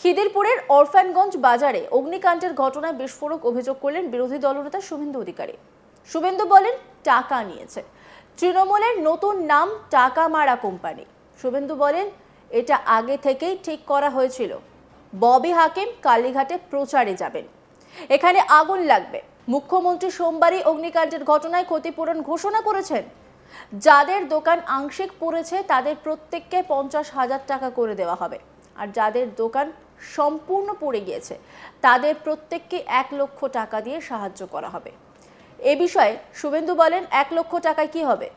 খিদিরপুরের অরফানগঞ্জ বাজারে অগ্নিকাণ্ডের ঘটনায় বিস্ফোরক অভিযোগ করলেন বিরোধী দলনেতা শুভেন্দু অধিকারী। শুভেন্দু বলেন, টাকা নিয়েছে। তৃণমূলের নতুন নাম টাকা মারা কোম্পানি। শুভেন্দু বলেন, এটা আগে থেকেই ঠিক করা হয়েছিল। ববি হাকিম কালীঘাটে প্রচারে যাবেন, এখানে আগুন লাগবে। মুখ্যমন্ত্রী সোমবারই অগ্নিকাণ্ডের ঘটনায় ক্ষতিপূরণ ঘোষণা করেছেন। যাদের দোকান আংশিক পুড়েছে তাদের প্রত্যেককে 50,000 টাকা করে দেওয়া হবে, আর যাদের দোকান সম্পূর্ণ পুড়ে গিয়েছে তাদের প্রত্যেককে 1 লক্ষ টাকা দিয়ে সাহায্য করা হবে। এ বিষয়ে শুভেন্দু বলেন, 1 লক্ষ টাকায় কি হবে?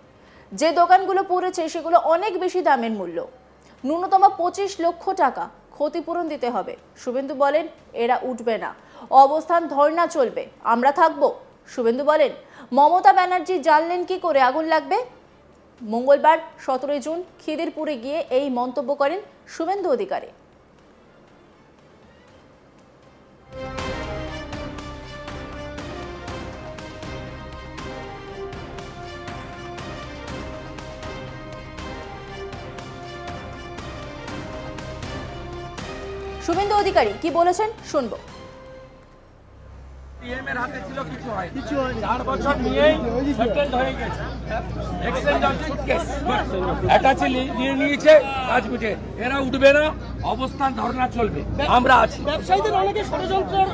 যে দোকানগুলো পুড়েছে সেগুলো অনেক বেশি দামের মূল্য। ন্যূনতম 25 লক্ষ টাকা ক্ষতিপূরণ দিতে হবে। শুভেন্দু বলেন, এরা উঠবে না, অবস্থান ধর্ণা চলবে, আমরা থাকবো। শুভেন্দু বলেন, মমতা ব্যানার্জি জানলেন কি করে আগুন লাগবে? মঙ্গলবার 17 জুন খিদিরপুরে গিয়ে এই মন্তব্য করেন শুভেন্দু অধিকারী। শুভেন্দু অধিকারী কি বলেছেন শুনবো। ডিএমের হাতে ছিল, কিছু হয় 4 বছর নিয়েই সেটেলড হয়ে গেছে। এক্সচেঞ্জ অফ সুটকেস অ্যাটাচি নিয়ে নিয়েছে, কাজ মিটে। এরা উঠবে না, অবস্থান ধর্ণা চলবে, আমরা আছি। ব্যবসায়ীদের অনেকে ষড়যন্ত্রের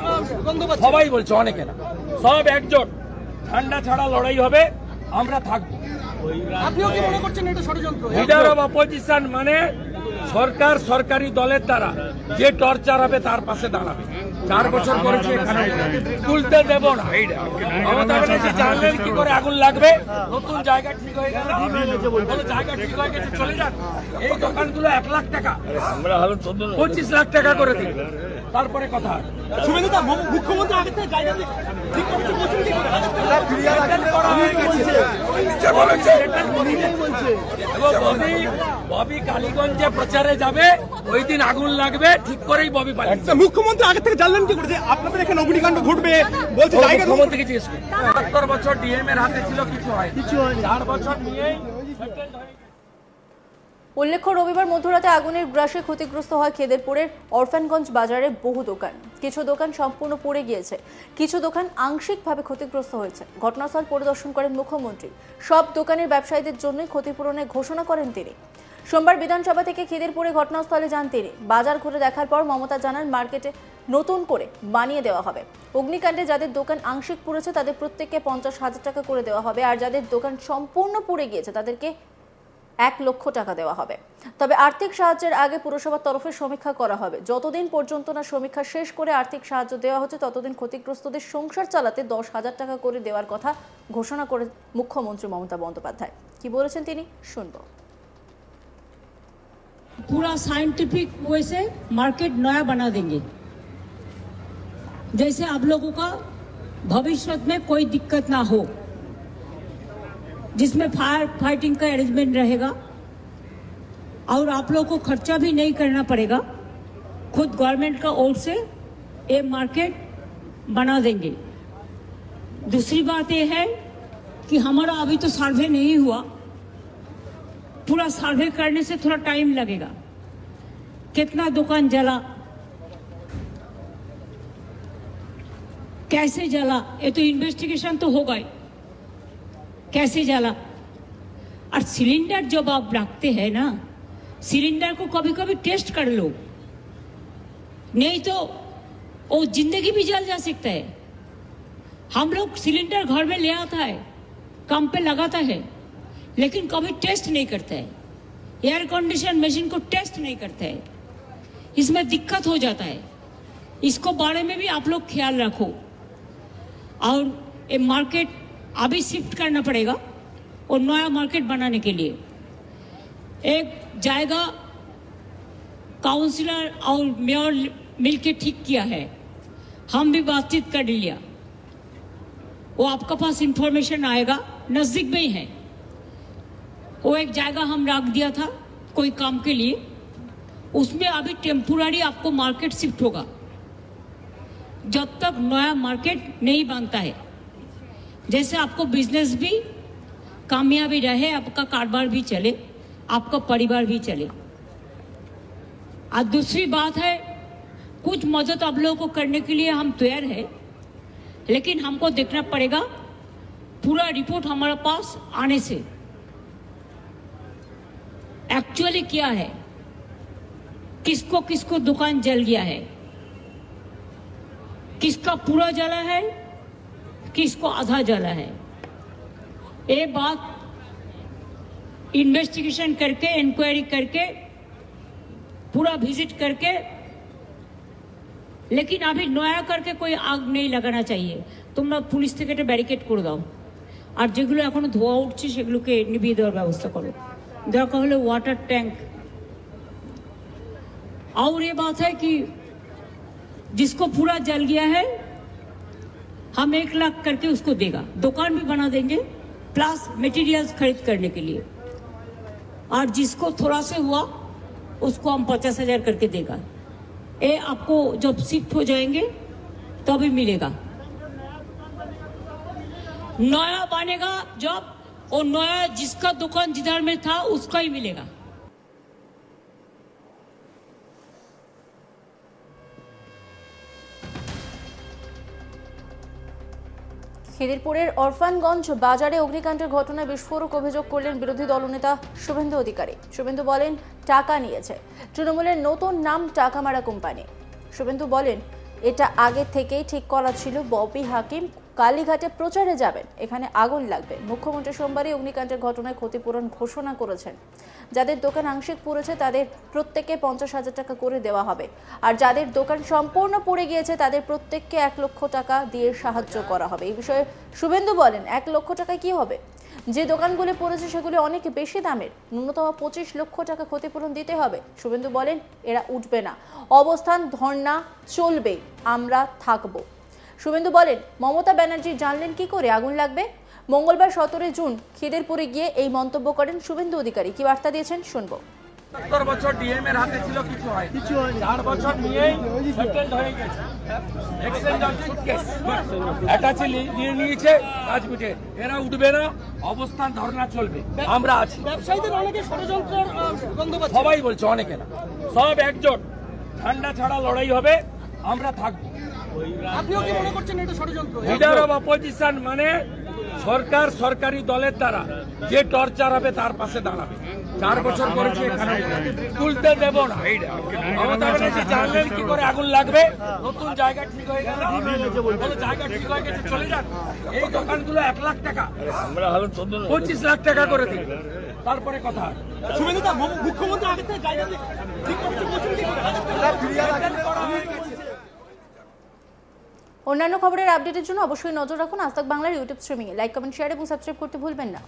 গন্ধ পাচ্ছে, সবাই বলছে, অনেকে না, সব একজোট। ঠান্ডা ছাড়া লড়াই হবে, আমরা থাকবো। আপনিও কি মনে করছেন এটা ষড়যন্ত্র? লিডার অফ অপোজিশন মানে সরকার, সরকারি দলের দ্বারা যে টর্চার হবে তার পাশে দাঁড়াবে। 4 বছর করেছে, এখানে তুলতে দেব না। মমতা ব্যানার্জি জানলেন কি করে আগুন লাগবে? নতুন জায়গা ঠিক হয়ে গেল, জায়গা ঠিক হয়ে গেছে, চলে যান। এই দোকানগুলো 1 লাখ টাকা, 25 লাখ টাকা করে দিন, তারপরে কথা। শুভেন্দুদা, মুখ্যমন্ত্রী আগে থেকে জায়গা ঠিক করেছে, ববি কালীগঞ্জে প্রচারে যাবে, ওই দিন আগুন লাগবে, ঠিক করেই ববি পালিয়েছে। মুখ্যমন্ত্রী আগে থেকে জানলেন কি করে আপনাদের এখানে অগ্নিকাণ্ড ঘটবে? বলছে জায়গা মুখ্যমন্ত্রীকে জিজ্ঞেস করুন। 70 বছর ডিএম এর হাতে ছিল, কিছু হয় 4 বছর নিয়েই সেটেলড হয়ে গেছে। উল্লেখ্য, রবিবার মধ্যরাতে আগুনের গ্রাসে ক্ষতিগ্রস্ত হয় খিদিরপুরের অরফানগঞ্জ বাজারে বহু দোকান। কিছু দোকান সম্পূর্ণ পুড়ে গিয়েছে, কিছু দোকান আংশিকভাবে ক্ষতিগ্রস্ত হয়েছে। ঘটনাস্থল পরিদর্শন করেন মুখ্যমন্ত্রী। সব দোকানের ব্যবসায়ীদের জন্যই ক্ষতিপূরণের ঘোষণা করেন তিনি। সোমবার বিধানসভা থেকে খিদিরপুরে ঘটনাস্থলে যান তিনি। বাজার ঘুরে দেখার পর মমতা জানান, মার্কেটে নতুন করে বানিয়ে দেওয়া হবে। অগ্নিকাণ্ডে যাদের দোকান আংশিক পুড়েছে তাদের প্রত্যেককে 50,000 টাকা করে দেওয়া হবে, আর যাদের দোকান সম্পূর্ণ পুড়ে গিয়েছে তাদেরকে 1 লক্ষ টাকা দেওয়া হবে। তবে আর্থিক সাহায্যের আগে পুরসভার তরফে সমীক্ষা করা হবে। যতদিন পর্যন্ত না সমীক্ষা শেষ করে আর্থিক সাহায্য দেওয়া হচ্ছে ততদিন ক্ষতিগ্রস্তদের সংসার চালাতে 10,000 টাকা করে দেওয়ার কথা ঘোষণা করে মুখ্যমন্ত্রী মমতা বন্দ্যোপাধ্যায়। কি বলেছেন তিনি শুনবো। पूरा साइंटिफिक वे से मार्केट नया बना देंगे, जैसे आप लोगों का भविष्य में कोई दिक्कत ना हो, जिसमें फायर फाइटिंग का अरेंजमेंट रहेगा और आप लोगों को खर्चा भी नहीं करना पड़ेगा। खुद गवर्नमेंट का ओर से ये मार्केट बना देंगे। दूसरी बात ये है कि हमारा अभी तो सर्वे नहीं हुआ, पूरा सर्वे करने से थोड़ा टाइम लगेगा। कितना दुकान जला, कैसे जला, ये तो इन्वेस्टिगेशन तो होगा ही, कैसे जला। और सिलेंडर जब आप रखते हैं ना, सिलेंडर को कभी कभी टेस्ट कर लो, नहीं तो वो जिंदगी भी जल जा सकता है। हम लोग सिलेंडर घर में ले आता है, काम पे लगाता है, लेकिन कभी टेस्ट नहीं करता है। एयर कंडीशन मशीन को टेस्ट नहीं करता है, इसमें दिक्कत हो जाता है। इसको बारे में भी आप लोग ख्याल रखो। और ये मार्केट अभी शिफ्ट करना पड़ेगा और नया मार्केट बनाने के लिए एक जाएगा। काउंसिलर और मेयर मिलके ठीक किया है, हम भी बातचीत कर लिया। वो आपका पास इंफॉर्मेशन आएगा, नजदीक में ही है। वो एक जगह हम रख दिया था कोई काम के लिए, उसमें अभी टेम्पोररी आपको मार्केट शिफ्ट होगा जब तक नया मार्केट नहीं बनता है। जैसे आपको बिजनेस भी कामयाबी रहे, आपका कारोबार भी चले, आपका परिवार भी चले। और दूसरी बात है, कुछ मदद आप लोगों को करने के लिए हम तैयार है, लेकिन हमको देखना पड़ेगा पूरा रिपोर्ट हमारे पास आने से एक्चुअली क्या है, किसको किसको दुकान जल गया है, किसका पूरा जला है, किसको आधा जला है। ये बात इन्वेस्टिगेशन करके, इंक्वायरी करके, पूरा विजिट करके, लेकिन अभी नया करके कोई आग नहीं लगाना चाहिए। তোমরা পুলিশ থেকে একটা ব্যারিকেড করে দাও, আর যেগুলো এখনো ধোয়া উঠছে সেগুলোকে নিভিয়ে দেওয়ার ব্যবস্থা করো। দরকার হলে वाटर टैंक। और ये बात है कि जिसको पूरा जल गया है हम 1 लाख करके उसको देगा, दुकान भी बना देंगे प्लस मटेरियल्स खरीद करने के लिए, और जिसको थोड़ा से हुआ उसको हम 50,000 करके देगा। ये आपको जब शिफ्ट हो जाएंगे तभी मिलेगा। नया बनेगा जब, और नया जिसका दुकान जिधर में था उसका ही मिलेगा। খিদিরপুরের অরফানগঞ্জ বাজারে অগ্নিকাণ্ডের ঘটনায় বিস্ফোরক অভিযোগ করলেন বিরোধী দলনেতা শুভেন্দু অধিকারী। শুভেন্দু বলেন টাকা নিয়েছে, তৃণমূলের নতুন নাম টাকামারা কোম্পানি। শুভেন্দু বলেন এটা আগে থেকেই ঠিক করা ছিল, ববি হাকিম কালীঘাটে প্রচারে যাবেন, এখানে আগুন লাগবে। মুখ্যমন্ত্রী সোমবারই অগ্নিকাণ্ডের ঘটনায় ক্ষতিপূরণ ঘোষণা করেছেন। যাদের দোকান আংশিক পুড়েছে তাদের প্রত্যেককে 50,000 টাকা করে দেওয়া হবে, আর যাদের দোকান সম্পূর্ণ পুড়ে গিয়েছে তাদের প্রত্যেককে 1 লক্ষ টাকা দিয়ে সাহায্য করা হবে। এই বিষয়ে শুভেন্দু বলেন 1 লক্ষ টাকায় কি হবে, যে দোকানগুলি পড়েছে সেগুলি অনেক বেশি দামের, ন্যূনতম 25 লক্ষ টাকা ক্ষতিপূরণ দিতে হবে। শুভেন্দু বলেন এরা উঠবে না, অবস্থান ধর্ণা চলবে, আমরা থাকবো। শুভেন্দু বলেন মমতা ব্যানার্জি জানলেন কি করে আগুন লাগবে। মঙ্গলবার 17 জুন খিদিরপুরে গিয়ে এই মন্তব্য করেন শুভেন্দু অধিকারী। কি বার্তা দিয়েছেন শুনবো। 70 বছর ডিএম এর হাতে ছিল, কিছু হয় 4 বছর নিয়েই সেটেলড হয়ে গেছে। এক্সচেঞ্জ অফ সুটকেস অ্যাটাচি নিয়ে নিয়েছে, কাজ মিটে, এরা উঠবে না, অবস্থান ধর্ণা চলবে, আমরা আছি। ব্যবসায়ীদের অনেকে ষড়যন্ত্রের গন্ধ পাচ্ছে। সবাই বলছে, অনেকে না, সব একজোট, ঠান্ডা ছাড়া লড়াই হবে, আমরা থাকবো। আপনিও কি মনে করছেন এটা ষড়যন্ত্র? লিডার অফ অপোজিশন মানে সরকার, সরকারি দলের দ্বারা যে টর্চার হবে তার পাশে দাঁড়াবে। 4 বছর করেছে, এখানে তুলতে দেব না। মমতা ব্যানার্জি জানলেন কি করে আগুন লাগবে। নতুন জায়গা ঠিক হয়ে গেল, জায়গা ঠিক হয়ে গেছে, চলে যান। এই দোকানগুলো 1 লাখ টাকা, 25 লাখ টাকা করে দিন, তারপরে কথা। শুভেন্দু দা, মুখ্যমন্ত্রী আগে থেকে জায়গা ঠিক করছে, বলছেন কি করে? অন্যান্য খবরের আপডেটের জন্য অবশ্যই নজর রাখুন আজ তাক বাংলার ইউটিউব স্ট্রিমিংয়ে। লাইক, কমেন্ট, শেয়ার এবং সাবস্ক্রাইব করতে ভুলবেন না।